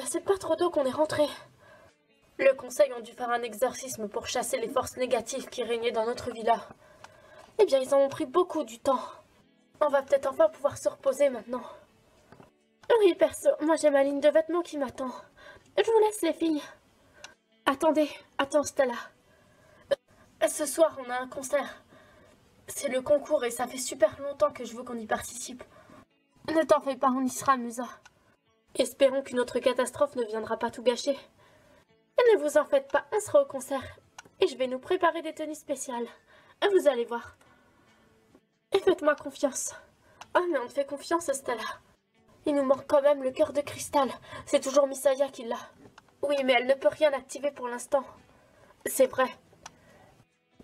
c'est pas trop tôt qu'on est rentré. Le conseil ont dû faire un exorcisme pour chasser les forces négatives qui régnaient dans notre villa. Eh bien, ils en ont pris beaucoup du temps. On va peut-être enfin pouvoir se reposer maintenant. Oui, perso, moi j'ai ma ligne de vêtements qui m'attend. Je vous laisse, les filles. Attendez, attends, Stella. Ce soir, on a un concert. C'est le concours et ça fait super longtemps que je veux qu'on y participe. Ne t'en fais pas, on y sera, Musa. Espérons qu'une autre catastrophe ne viendra pas tout gâcher. Et ne vous en faites pas, on sera au concert. Et je vais nous préparer des tenues spéciales. Vous allez voir. Et faites-moi confiance. Oh, mais on te fait confiance, Stella. Il nous manque quand même le cœur de cristal. C'est toujours Misaya qui l'a. Oui, mais elle ne peut rien activer pour l'instant. C'est vrai.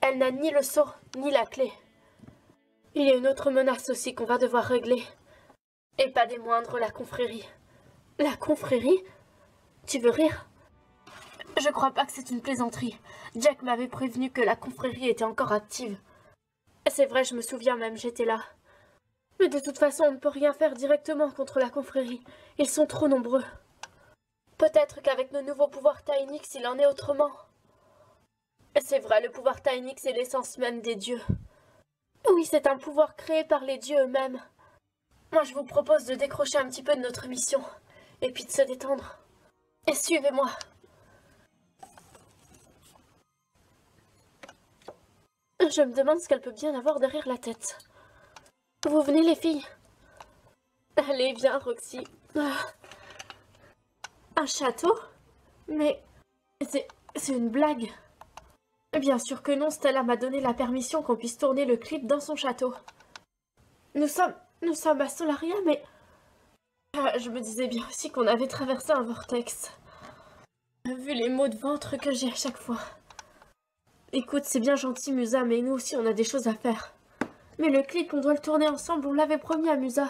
Elle n'a ni le sceau, ni la clé. Il y a une autre menace aussi qu'on va devoir régler. Et pas des moindres, la confrérie. La confrérie? Tu veux rire? Je crois pas que c'est une plaisanterie. Jack m'avait prévenu que la confrérie était encore active. C'est vrai, je me souviens même, j'étais là. Mais de toute façon, on ne peut rien faire directement contre la confrérie. Ils sont trop nombreux. Peut-être qu'avec nos nouveaux pouvoirs Tainix, il en est autrement. C'est vrai, le pouvoir Tainix est l'essence même des dieux. Oui, c'est un pouvoir créé par les dieux eux-mêmes. Moi, je vous propose de décrocher un petit peu de notre mission, et puis de se détendre. Et suivez-moi. Je me demande ce qu'elle peut bien avoir derrière la tête. Vous venez, les filles? Allez, viens, Roxy. Un château? Mais c'est une blague. Bien sûr que non, Stella m'a donné la permission qu'on puisse tourner le clip dans son château. Nous sommes à Solaria, mais... je me disais bien aussi qu'on avait traversé un vortex. Vu les maux de ventre que j'ai à chaque fois. Écoute, c'est bien gentil, Musa, mais nous aussi on a des choses à faire. Mais le clip, on doit le tourner ensemble, on l'avait promis à Musa.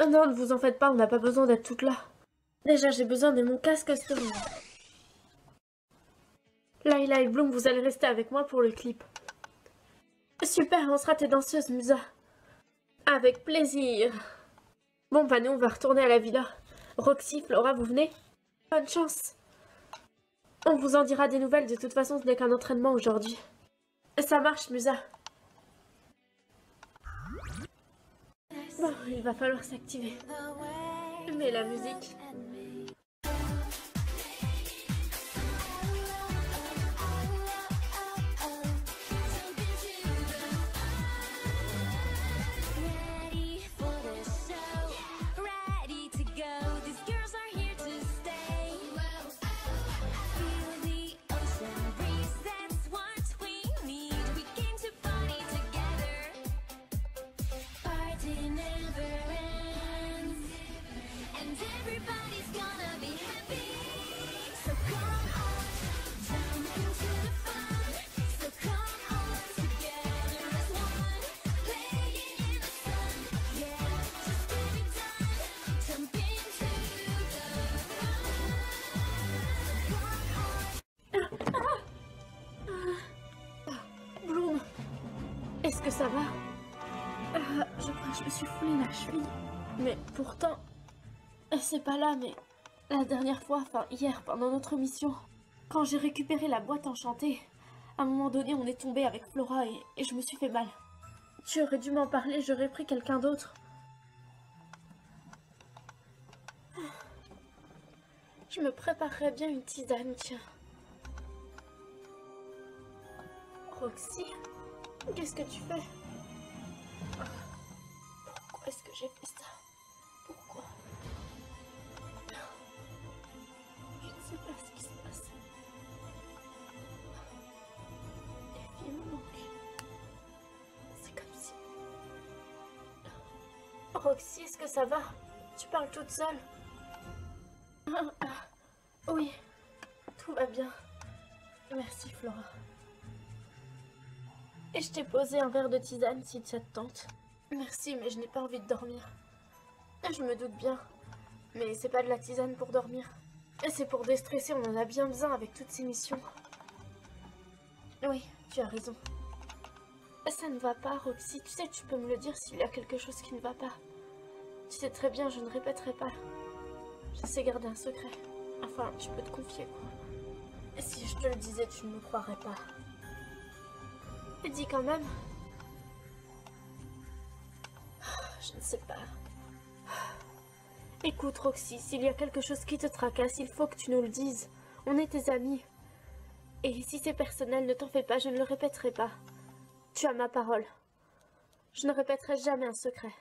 Non, ne vous en faites pas, on n'a pas besoin d'être toutes là. Déjà, j'ai besoin de mon casque stéréo. Layla et Bloom, vous allez rester avec moi pour le clip. Super, on sera tes danseuses, Musa. Avec plaisir. Bon, bah nous, on va retourner à la villa. Roxy, Flora, vous venez? Bonne chance. On vous en dira des nouvelles, de toute façon, ce n'est qu'un entraînement aujourd'hui. Ça marche, Musa. Bon, il va falloir s'activer. Mais la musique... Bloom, est-ce que ça va? Je crois que je me suis foulé la cheville. Mais pourtant, c'est pas là, mais la dernière fois, enfin hier, pendant notre mission, quand j'ai récupéré la boîte enchantée, à un moment donné, on est tombé avec Flora et je me suis fait mal. Tu aurais dû m'en parler, j'aurais pris quelqu'un d'autre. Je me préparerais bien une tisane, tiens. Roxy, qu'est-ce que tu fais? Pourquoi est-ce que j'ai fait ça? Pourquoi? Je ne sais pas ce qui se passe. Les filles me manquent. C'est comme si... Roxy, est-ce que ça va? Tu parles toute seule? Oui, tout va bien. Merci, Flora. Et je t'ai posé un verre de tisane si ça te tente. Merci, mais je n'ai pas envie de dormir. Je me doute bien. Mais c'est pas de la tisane pour dormir. C'est pour déstresser, on en a bien besoin avec toutes ces missions. Oui, tu as raison. Ça ne va pas, Roxy. Tu sais, tu peux me le dire s'il y a quelque chose qui ne va pas. Tu sais très bien, je ne répéterai pas. Je sais garder un secret. Enfin, tu peux te confier, quoi. Et si je te le disais, tu ne me croirais pas. Et dis quand même. Je ne sais pas. Écoute, Roxy, s'il y a quelque chose qui te tracasse, il faut que tu nous le dises. On est tes amis. Et si c'est personnel, ne t'en fais pas, je ne le répéterai pas. Tu as ma parole. Je ne répéterai jamais un secret.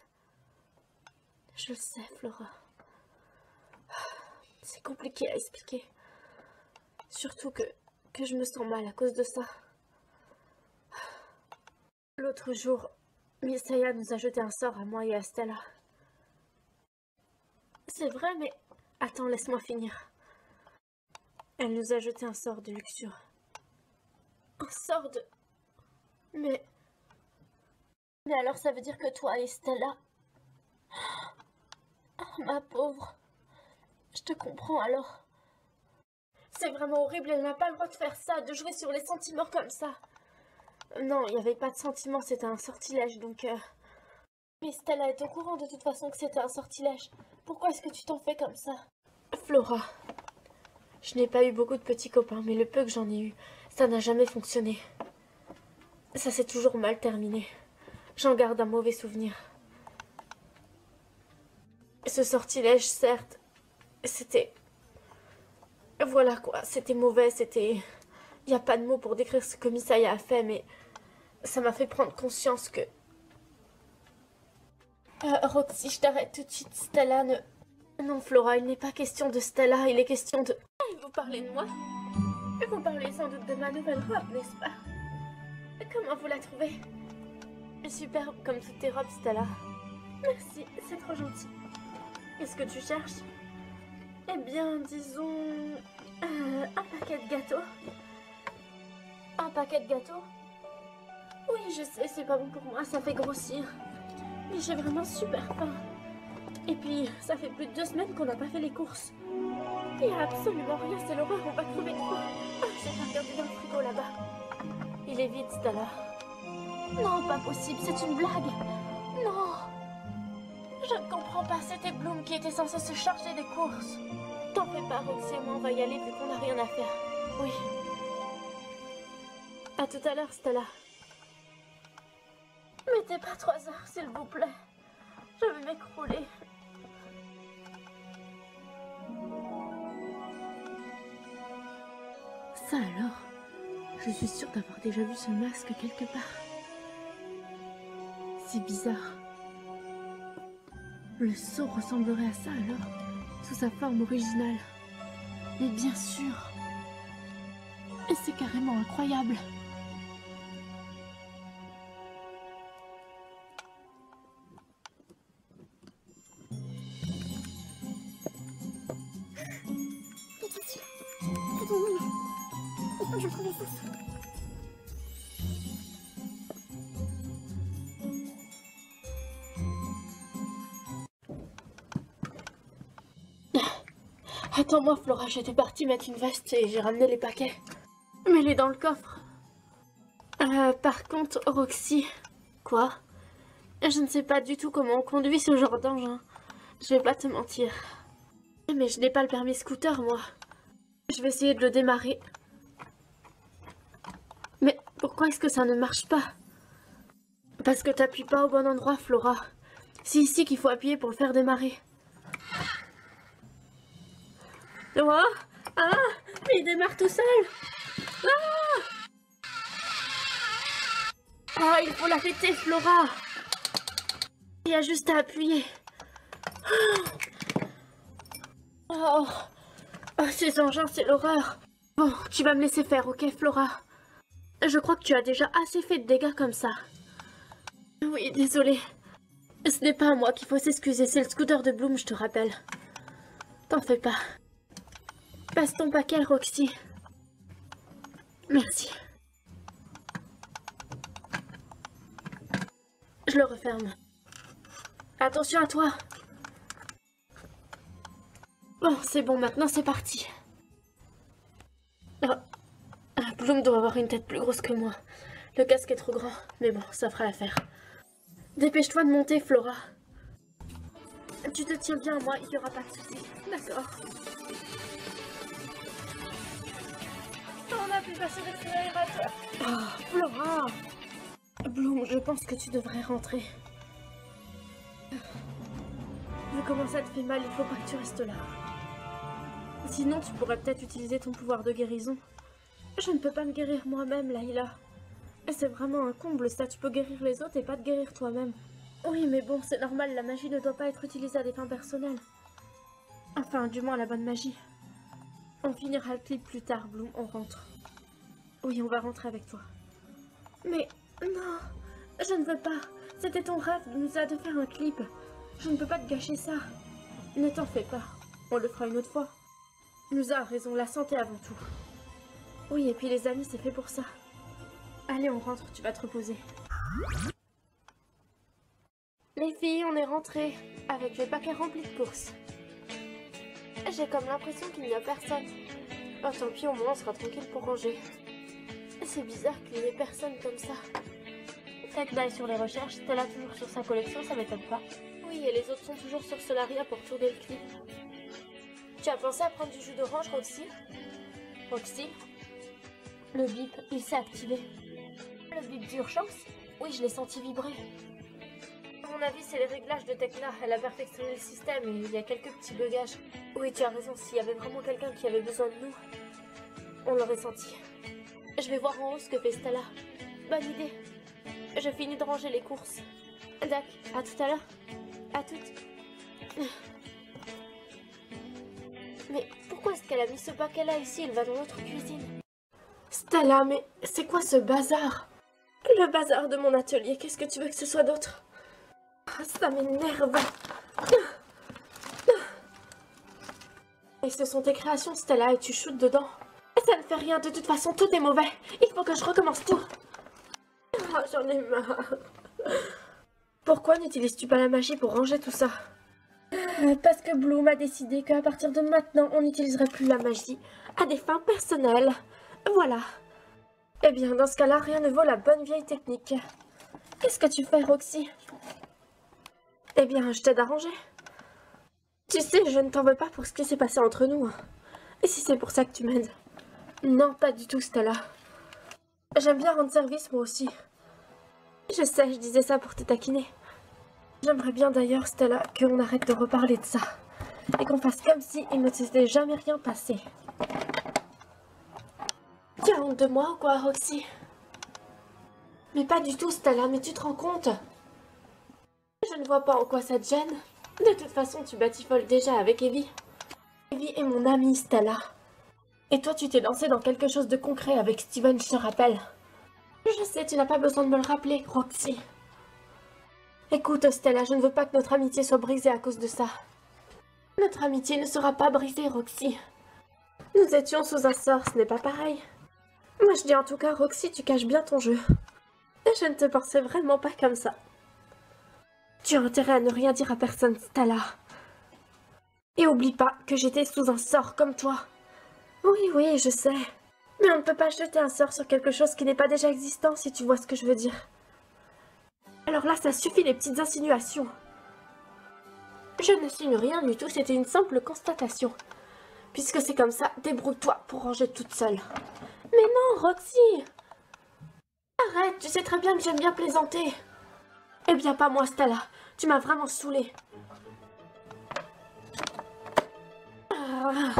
Je le sais, Flora. C'est compliqué à expliquer. Surtout que je me sens mal à cause de ça. L'autre jour, Misaya nous a jeté un sort à moi et à Stella. C'est vrai, mais... Attends, laisse-moi finir. Elle nous a jeté un sort de luxure. Un sort de... Mais alors ça veut dire que toi et Stella... Oh, ma pauvre... Je te comprends alors. C'est vraiment horrible, elle n'a pas le droit de faire ça, de jouer sur les sentiments comme ça. Non, il n'y avait pas de sentiments, c'était un sortilège, donc... Mais Stella est au courant de toute façon que c'était un sortilège. Pourquoi est-ce que tu t'en fais comme ça? Flora, je n'ai pas eu beaucoup de petits copains, mais le peu que j'en ai eu, ça n'a jamais fonctionné. Ça s'est toujours mal terminé. J'en garde un mauvais souvenir. Ce sortilège, certes, c'était... Voilà quoi, c'était mauvais, c'était... Il n'y a pas de mots pour décrire ce que Misaya a fait, mais ça m'a fait prendre conscience que... Roxy, je t'arrête tout de suite, Stella ne... Non, Flora, il n'est pas question de Stella, il est question de... Vous parlez de moi? Vous parlez sans doute de ma nouvelle robe, n'est-ce pas? Comment vous la trouvez? Superbe comme toutes tes robes, Stella. Merci, c'est trop gentil. Qu'est-ce que tu cherches? Eh bien, disons... un paquet de gâteaux. Un paquet de gâteaux? Oui, je sais, c'est pas bon pour moi, ça fait grossir. Mais j'ai vraiment super faim. Et puis, ça fait plus de 2 semaines qu'on n'a pas fait les courses. Il n'y a absolument rien, c'est l'horreur, on va crever de faim. Ah, j'ai pas regardé dans le frigo là-bas. Il est vide, Stella. Non, pas possible, c'est une blague. Non. Je ne comprends pas, c'était Bloom qui était censé se charger des courses. T'en fais pas, Roxy et moi, on va y aller vu qu'on n'a rien à faire. Oui. À tout à l'heure, Stella. Mettez pas 3 heures, s'il vous plaît. Je vais m'écrouler. Ça alors? Je suis sûre d'avoir déjà vu ce masque quelque part. C'est bizarre. Le sceau ressemblerait à ça alors, sous sa forme originale. Mais bien sûr. Et c'est carrément incroyable. Pikachu, aidez-moi. Il faut que je trouve le sens. Attends-moi, Flora, j'étais partie mettre une veste et j'ai ramené les paquets. Mets-les dans le coffre. Par contre, Roxy... Quoi? Je ne sais pas du tout comment on conduit ce genre d'engin. Je vais pas te mentir. Mais je n'ai pas le permis scooter, moi. Je vais essayer de le démarrer. Mais pourquoi est-ce que ça ne marche pas? Parce que t'appuies pas au bon endroit, Flora. C'est ici qu'il faut appuyer pour le faire démarrer. Oh, ah, mais il démarre tout seul. Ah, il faut l'arrêter, Flora. Il y a juste à appuyer. Oh, ces engins, c'est l'horreur. Bon, tu vas me laisser faire, ok, Flora? Je crois que tu as déjà assez fait de dégâts comme ça. Oui, désolée. Ce n'est pas à moi qu'il faut s'excuser, c'est le scooter de Bloom, je te rappelle. T'en fais pas. Passe ton paquet, Roxy. Merci. Je le referme. Attention à toi. Bon, c'est bon, maintenant c'est parti. Oh. Bloom doit avoir une tête plus grosse que moi. Le casque est trop grand, mais bon, ça fera l'affaire. Dépêche-toi de monter, Flora. Tu te tiens bien à moi, il n'y aura pas de soucis. D'accord. On a pu passer l'accélérateur. Oh, Flora. Bloom, je pense que tu devrais rentrer. Vu comment ça te fait mal, il faut pas que tu restes là. Sinon, tu pourrais peut-être utiliser ton pouvoir de guérison. Je ne peux pas me guérir moi-même, Layla. Et c'est vraiment un comble, ça. Tu peux guérir les autres et pas te guérir toi-même. Oui, mais bon, c'est normal, la magie ne doit pas être utilisée à des fins personnelles. Enfin, du moins la bonne magie. On finira le clip plus tard, Bloom, on rentre. Oui, on va rentrer avec toi. Mais non, je ne veux pas. C'était ton rêve, Musa, de faire un clip. Je ne peux pas te gâcher ça. Ne t'en fais pas, on le fera une autre fois. Musa a raison, la santé avant tout. Oui, et puis les amis, c'est fait pour ça. Allez, on rentre, tu vas te reposer. Les filles, on est rentrées, avec le paquet rempli de courses. J'ai comme l'impression qu'il n'y a personne. Oh, tant pis, au moins on sera tranquille pour ranger. C'est bizarre qu'il n'y ait personne comme ça. Tekna est sur les recherches, Stella toujours sur sa collection, ça m'étonne pas. Oui, et les autres sont toujours sur Solaria pour tourner le clip. Tu as pensé à prendre du jus d'orange, Roxy? Roxy? Le bip, il s'est activé. Le bip d'urgence? Oui, je l'ai senti vibrer. À mon avis, c'est les réglages de Tekna. Elle a perfectionné le système et il y a quelques petits bugages. Oui, tu as raison, s'il y avait vraiment quelqu'un qui avait besoin de nous, on l'aurait senti. Je vais voir en haut ce que fait Stella. Bonne idée. Je finis de ranger les courses. D'accord, à tout à l'heure. À toutes. Mais pourquoi est-ce qu'elle a mis ce paquet-là ici? Il va dans notre cuisine. Stella, mais c'est quoi ce bazar? Le bazar de mon atelier, qu'est-ce que tu veux que ce soit d'autre? Ça m'énerve. Et ce sont tes créations, Stella, et tu shootes dedans. Ça ne fait rien, de toute façon, tout est mauvais. Il faut que je recommence tout. Oh, j'en ai marre. Pourquoi n'utilises-tu pas la magie pour ranger tout ça? Parce que Bloom a décidé qu'à partir de maintenant, on n'utiliserait plus la magie à des fins personnelles. Voilà. Eh bien, dans ce cas-là, rien ne vaut la bonne vieille technique. Qu'est-ce que tu fais, Roxy? Eh bien, je t'aide à ranger. Tu sais, je ne t'en veux pas pour ce qui s'est passé entre nous. Et si c'est pour ça que tu m'aides? Non, pas du tout, Stella. J'aime bien rendre service, moi aussi. Je sais, je disais ça pour te taquiner. J'aimerais bien d'ailleurs, Stella, qu'on arrête de reparler de ça. Et qu'on fasse comme si il ne s'était jamais rien passé. Tu as honte de moi ou quoi, Roxy? Mais pas du tout, Stella, mais tu te rends compte? Je ne vois pas en quoi ça te gêne. De toute façon, tu batifoles déjà avec Evie. Evie est mon amie, Stella. Et toi, tu t'es lancée dans quelque chose de concret avec Steven, je te rappelle. Je sais, tu n'as pas besoin de me le rappeler, Roxy. Écoute, Stella, je ne veux pas que notre amitié soit brisée à cause de ça. Notre amitié ne sera pas brisée, Roxy. Nous étions sous un sort, ce n'est pas pareil. Moi, je dis en tout cas, Roxy, tu caches bien ton jeu. Et je ne te pensais vraiment pas comme ça. Tu as intérêt à ne rien dire à personne, Stella. Et oublie pas que j'étais sous un sort comme toi. Oui, oui, je sais. Mais on ne peut pas jeter un sort sur quelque chose qui n'est pas déjà existant, si tu vois ce que je veux dire. Alors là, ça suffit les petites insinuations. Je ne signe rien du tout, c'était une simple constatation. Puisque c'est comme ça, débrouille-toi pour ranger toute seule. Mais non, Roxy! Arrête, tu sais très bien que j'aime bien plaisanter. Eh bien, pas moi, Stella. Tu m'as vraiment saoulée. Ah,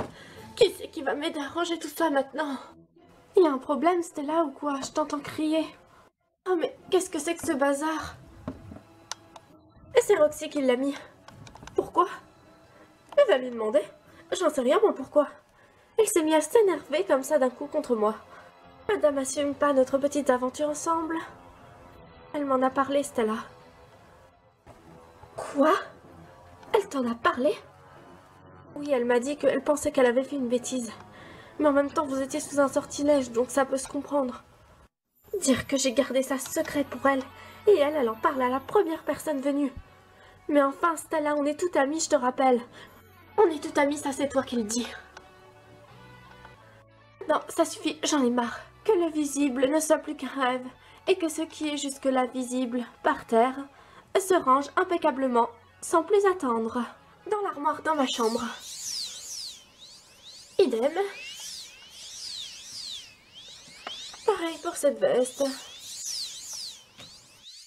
qui c'est qui va m'aider à ranger tout ça maintenant? Il y a un problème, Stella, ou quoi? Je t'entends crier. Oh, mais qu'est-ce que c'est que ce bazar? Et c'est Roxy qui l'a mis. Pourquoi? Elle va lui demander. J'en sais rien, moi, pourquoi. Elle s'est mise à s'énerver comme ça d'un coup contre moi. Madame assume pas notre petite aventure ensemble. Elle m'en a parlé, Stella. Quoi? Elle t'en a parlé? Oui, elle m'a dit qu'elle pensait qu'elle avait fait une bêtise. Mais en même temps, vous étiez sous un sortilège, donc ça peut se comprendre. Dire que j'ai gardé ça secret pour elle, et elle en parle à la première personne venue. Mais enfin, Stella, on est tout amis, je te rappelle. On est tout amis, ça c'est toi qui le dis. Non, ça suffit, j'en ai marre. Que le visible ne soit plus qu'un rêve, et que ce qui est jusque-là visible, par terre, se range impeccablement, sans plus attendre, dans l'armoire dans ma chambre. Idem. Pareil pour cette veste.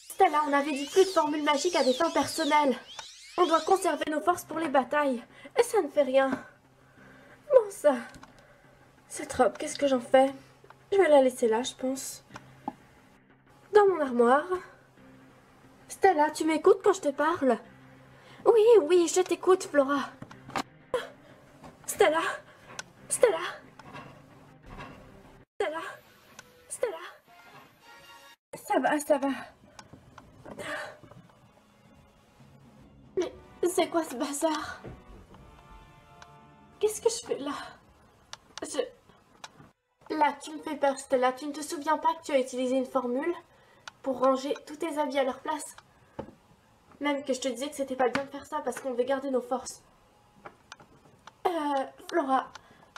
Stella, on avait dit plus de formules magiques à des fins personnelles. On doit conserver nos forces pour les batailles. Et ça ne fait rien. Bon, ça... Cette robe, qu'est-ce que j'en fais? Je vais la laisser là, je pense. Dans mon armoire. Stella, tu m'écoutes quand je te parle? Oui, oui, je t'écoute, Flora. Stella. Stella. Stella. Stella. Ça va, ça va. Mais c'est quoi ce bazar? Qu'est-ce que je fais là? Là, tu me fais peur, Stella. Tu ne te souviens pas que tu as utilisé une formule pour ranger tous tes habits à leur place? Même que je te disais que c'était pas bien de faire ça parce qu'on devait garder nos forces. Flora,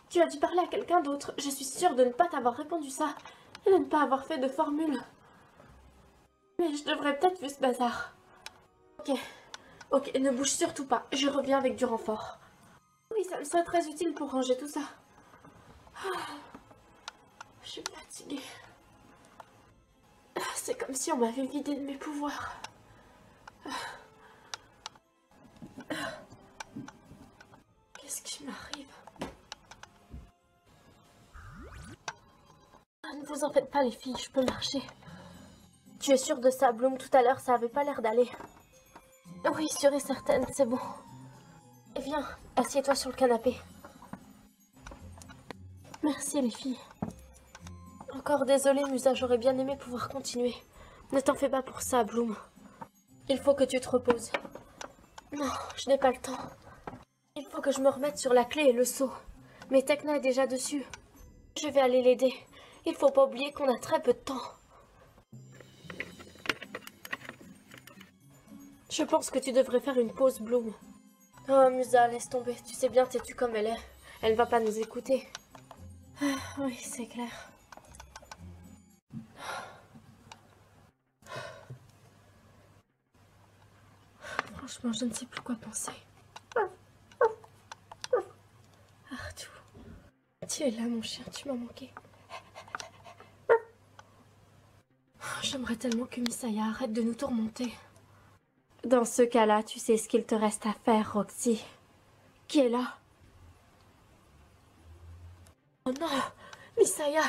tu as dû parler à quelqu'un d'autre. Je suis sûre de ne pas t'avoir répondu ça et de ne pas avoir fait de formule. Mais je devrais peut-être vu ce bazar. Ok, ne bouge surtout pas. Je reviens avec du renfort. Oui, ça me serait très utile pour ranger tout ça. Je suis fatiguée. C'est comme si on m'avait vidé de mes pouvoirs. Qu'est-ce qui m'arrive? Ne vous en faites pas les filles, je peux marcher. Tu es sûre de ça, Bloom? Tout à l'heure, ça avait pas l'air d'aller. Oui, sûre et certaine, c'est bon. Et viens, assieds-toi sur le canapé. Merci les filles. Encore désolée, Musa, j'aurais bien aimé pouvoir continuer. Ne t'en fais pas pour ça, Bloom. Il faut que tu te reposes. Non, je n'ai pas le temps. Il faut que je me remette sur la clé et le seau. Mais Tekna est déjà dessus. Je vais aller l'aider. Il faut pas oublier qu'on a très peu de temps. Je pense que tu devrais faire une pause, Bloom. Oh, Musa, laisse tomber. Tu sais bien, têtue comme elle est. Elle ne va pas nous écouter. Ah, oui, c'est clair. Franchement, je ne sais plus quoi penser. Arthur, tu es là, mon chien, tu m'as manqué. J'aimerais tellement que Misaya arrête de nous tourmenter. Dans ce cas-là, tu sais ce qu'il te reste à faire, Roxy. Qui est là? Oh non, Misaya!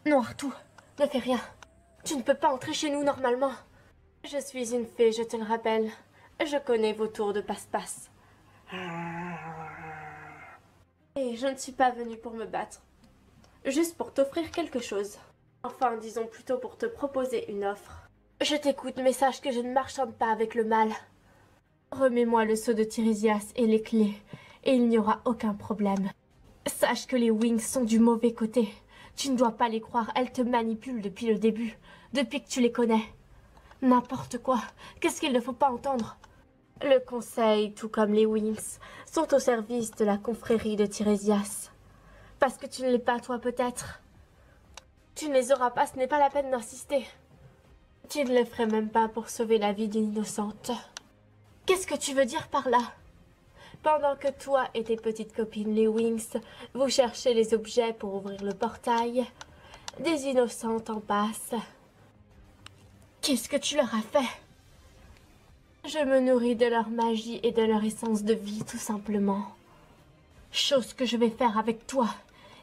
Non, Arthur, ne fais rien. Tu ne peux pas entrer chez nous normalement. Je suis une fée, je te le rappelle. Je connais vos tours de passe-passe. Et je ne suis pas venue pour me battre. Juste pour t'offrir quelque chose. Enfin, disons plutôt pour te proposer une offre. Je t'écoute, mais sache que je ne marchande pas avec le mal. Remets-moi le sceau de Tiresias et les clés, et il n'y aura aucun problème. Sache que les Wings sont du mauvais côté. Tu ne dois pas les croire, elles te manipulent depuis le début, depuis que tu les connais. N'importe quoi, qu'est-ce qu'il ne faut pas entendre? Le Conseil, tout comme les Wings, sont au service de la confrérie de Tiresias. Parce que tu ne l'es pas, toi, peut-être. Tu ne les auras pas, ce n'est pas la peine d'insister. Tu ne le ferais même pas pour sauver la vie d'une innocente. Qu'est-ce que tu veux dire par là? Pendant que toi et tes petites copines, les Wings, vous cherchez les objets pour ouvrir le portail, des innocentes en passent. Qu'est-ce que tu leur as fait? Je me nourris de leur magie et de leur essence de vie, tout simplement. Chose que je vais faire avec toi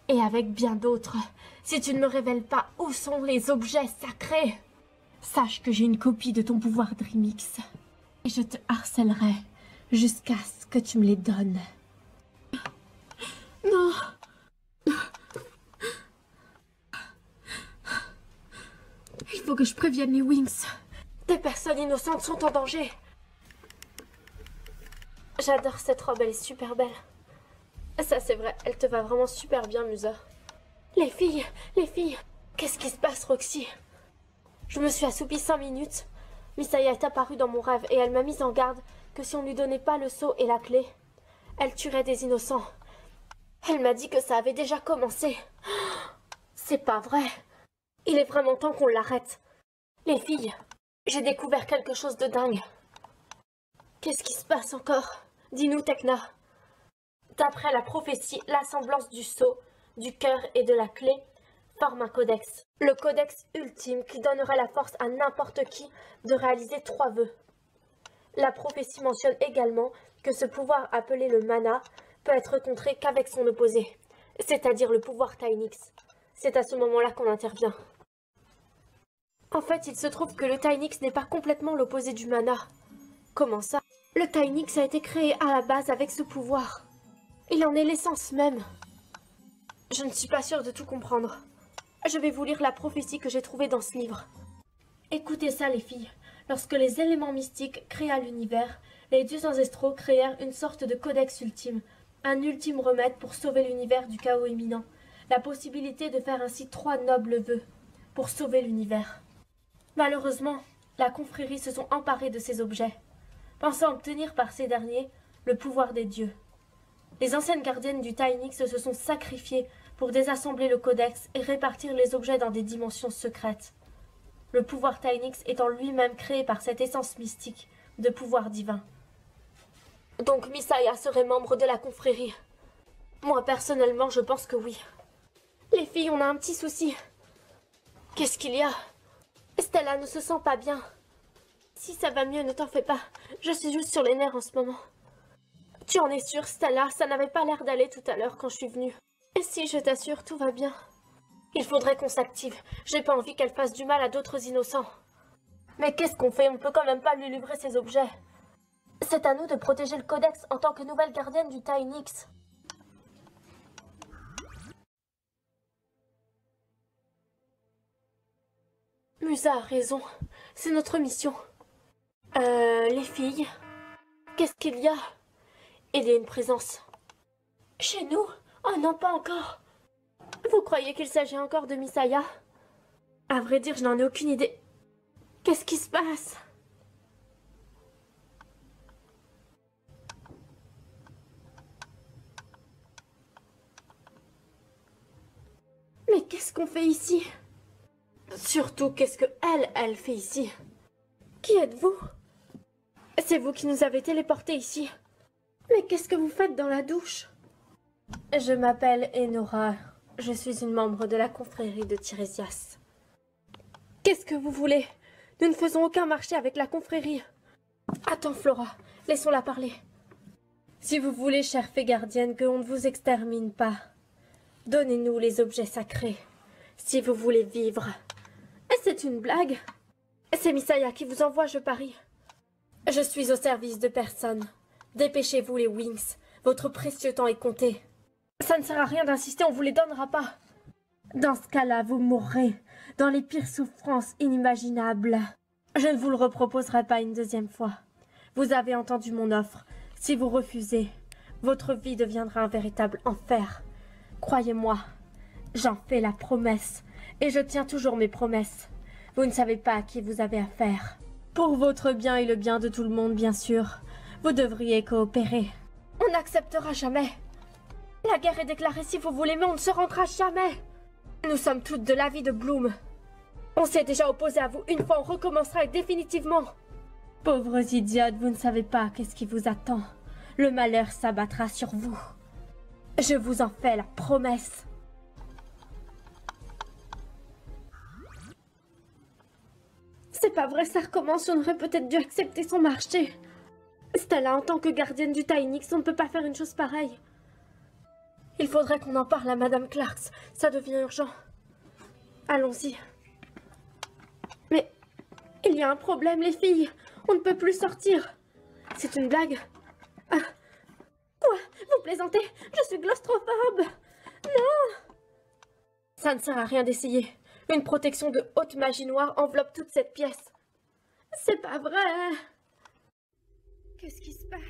et avec bien d'autres, si tu ne me révèles pas où sont les objets sacrés. Sache que j'ai une copie de ton pouvoir Dreamix, et je te harcèlerai jusqu'à ce que tu me les donnes. Non. Il faut que je prévienne les Wings. Des personnes innocentes sont en danger. J'adore cette robe, elle est super belle. Ça c'est vrai, elle te va vraiment super bien, Musa. Les filles, qu'est-ce qui se passe, Roxy? Je me suis assoupie 5 minutes. Misaya est apparue dans mon rêve et elle m'a mise en garde que si on ne lui donnait pas le sceau et la clé, elle tuerait des innocents. Elle m'a dit que ça avait déjà commencé. C'est pas vrai. Il est vraiment temps qu'on l'arrête. Les filles, j'ai découvert quelque chose de dingue. Qu'est-ce qui se passe encore? Dis-nous, Tekna. D'après la prophétie, l'assemblance du sceau du cœur et de la clé forment un codex. Le codex ultime qui donnerait la force à n'importe qui de réaliser 3 vœux. La prophétie mentionne également que ce pouvoir appelé le mana peut être contré qu'avec son opposé, c'est-à-dire le pouvoir Tainix. C'est à ce moment-là qu'on intervient. En fait, il se trouve que le Tainix n'est pas complètement l'opposé du mana. Comment ça? Le Tainix a été créé à la base avec ce pouvoir. Il en est l'essence même. Je ne suis pas sûre de tout comprendre. Je vais vous lire la prophétie que j'ai trouvée dans ce livre. Écoutez ça, les filles. Lorsque les éléments mystiques créa l'univers, les dieux ancestraux créèrent une sorte de codex ultime, un ultime remède pour sauver l'univers du chaos imminent, la possibilité de faire ainsi 3 nobles vœux pour sauver l'univers. Malheureusement, la confrérie se sont emparés de ces objets, pensant obtenir par ces derniers le pouvoir des dieux. Les anciennes gardiennes du Tainix se sont sacrifiées pour désassembler le codex et répartir les objets dans des dimensions secrètes. Le pouvoir Tainix étant lui-même créé par cette essence mystique de pouvoir divin. Donc Misaya serait membre de la confrérie. Moi, personnellement, je pense que oui. Les filles, on a un petit souci. Qu'est-ce qu'il y a? Stella ne se sent pas bien. Si ça va mieux, ne t'en fais pas. Je suis juste sur les nerfs en ce moment. Tu en es sûre, Stella? Ça n'avait pas l'air d'aller tout à l'heure quand je suis venue. Et si, je t'assure, tout va bien. Il faudrait qu'on s'active. J'ai pas envie qu'elle fasse du mal à d'autres innocents. Mais qu'est-ce qu'on fait? On peut quand même pas lui livrer ses objets. C'est à nous de protéger le codex en tant que nouvelle gardienne du Tainix. Musa a raison. C'est notre mission. Les filles, qu'est-ce qu'il y a? Il y a une présence. Chez nous? Oh non, pas encore. Vous croyez qu'il s'agit encore de Misaya? À vrai dire, je n'en ai aucune idée. Qu'est-ce qui se passe? Mais qu'est-ce qu'on fait ici? Surtout, qu'est-ce que elle fait ici? Qui êtes-vous? C'est vous qui nous avez téléportés ici. Mais qu'est-ce que vous faites dans la douche? Je m'appelle Enora. Je suis une membre de la confrérie de Tirésias. Qu'est-ce que vous voulez? Nous ne faisons aucun marché avec la confrérie. Attends, Flora, laissons-la parler. Si vous voulez, chère fée gardienne, qu'on ne vous extermine pas, donnez-nous les objets sacrés, si vous voulez vivre. C'est une blague? C'est Misaya qui vous envoie, je parie. Je suis au service de personne. Dépêchez-vous, les Wings. Votre précieux temps est compté. Ça ne sert à rien d'insister, on vous les donnera pas. Dans ce cas-là, vous mourrez dans les pires souffrances inimaginables. Je ne vous le reproposerai pas une deuxième fois. Vous avez entendu mon offre. Si vous refusez, votre vie deviendra un véritable enfer. Croyez-moi, j'en fais la promesse. Et je tiens toujours mes promesses. Vous ne savez pas à qui vous avez affaire. Pour votre bien et le bien de tout le monde, bien sûr, vous devriez coopérer. On n'acceptera jamais. La guerre est déclarée si vous voulez, mais on ne se rendra jamais. Nous sommes toutes de l'avis de Bloom. On s'est déjà opposé à vous une fois, on recommencera définitivement. Pauvres idiotes, vous ne savez pas qu'est-ce qui vous attend. Le malheur s'abattra sur vous. Je vous en fais la promesse. C'est pas vrai, ça recommence, on aurait peut-être dû accepter son marché. Stella, en tant que gardienne du Tainix, on ne peut pas faire une chose pareille. Il faudrait qu'on en parle à Madame Clarks, ça devient urgent. Allons-y. Mais il y a un problème, les filles. On ne peut plus sortir. C'est une blague. Ah. Quoi? Vous plaisantez? Je suis claustrophobe. Non! Ça ne sert à rien d'essayer. Une protection de haute magie noire enveloppe toute cette pièce. C'est pas vrai. Qu'est-ce qui se passe?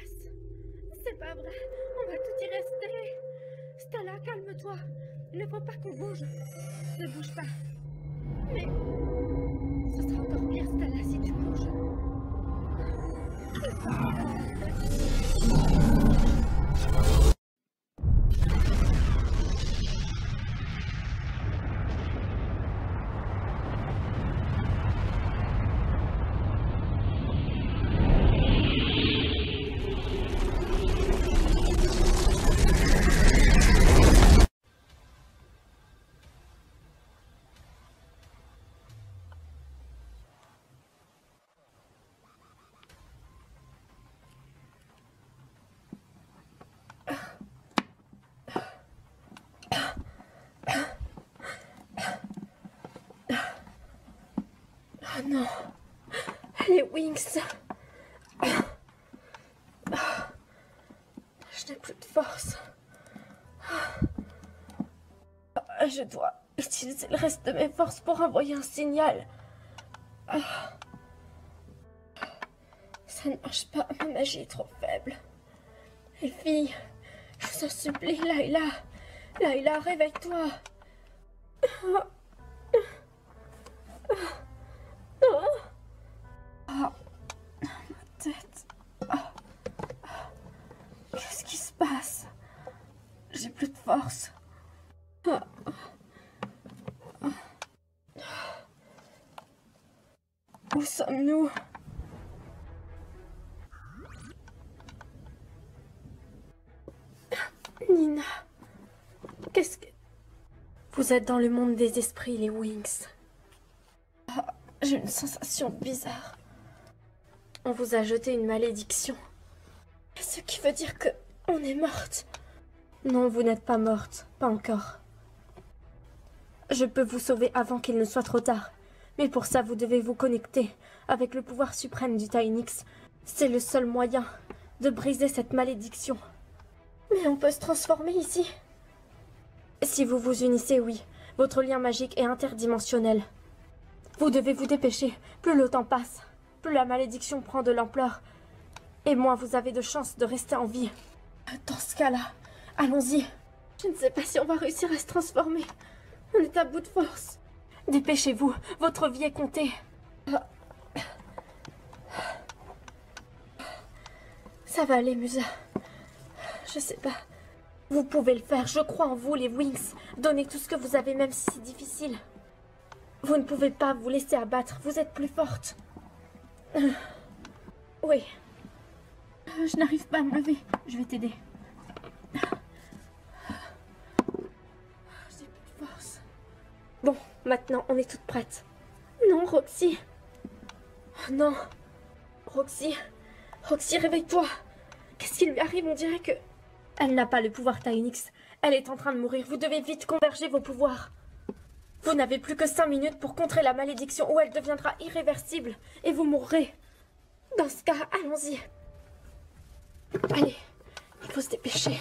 C'est pas vrai. On va tout y rester. Stella, calme-toi. Il ne faut pas qu'on bouge. Ne bouge pas. Mais ce sera encore pire, Stella, si tu bouges. Oh non. Les Wings. Je n'ai plus de force. Je dois utiliser le reste de mes forces pour envoyer un signal. Ça ne marche pas, ma magie est trop faible. Les filles, je vous en supplie, Layla. Layla, réveille-toi. Ma tête. Qu'est-ce qui se passe? J'ai plus de force. Où sommes-nous? Nina, qu'est-ce que... Vous êtes dans le monde des esprits, les Wings. J'ai une sensation bizarre. On vous a jeté une malédiction. Ce qui veut dire que on est morte. Non, vous n'êtes pas morte. Pas encore. Je peux vous sauver avant qu'il ne soit trop tard. Mais pour ça, vous devez vous connecter avec le pouvoir suprême du Tainix. C'est le seul moyen de briser cette malédiction. Mais on peut se transformer ici. Si vous vous unissez, oui. Votre lien magique est interdimensionnel. Vous devez vous dépêcher. Plus le temps passe, plus la malédiction prend de l'ampleur. Et moins vous avez de chances de rester en vie. Dans ce cas-là, allons-y. Je ne sais pas si on va réussir à se transformer. On est à bout de force. Dépêchez-vous, votre vie est comptée. Ça va aller, Musa. Je sais pas. Vous pouvez le faire, je crois en vous, les Wings. Donnez tout ce que vous avez, même si c'est difficile. Vous ne pouvez pas vous laisser abattre, vous êtes plus forte. Oui. Je n'arrive pas à me lever, je vais t'aider. J'ai plus de force. Bon, maintenant, on est toutes prêtes. Non, Roxy. Oh non. Roxy. Roxy, réveille-toi. Qu'est-ce qui lui arrive? On dirait que... Elle n'a pas le pouvoir Tainix. Elle est en train de mourir. Vous devez vite converger vos pouvoirs. Vous n'avez plus que 5 minutes pour contrer la malédiction ou elle deviendra irréversible et vous mourrez. Dans ce cas, allons-y. Allez, il faut se dépêcher.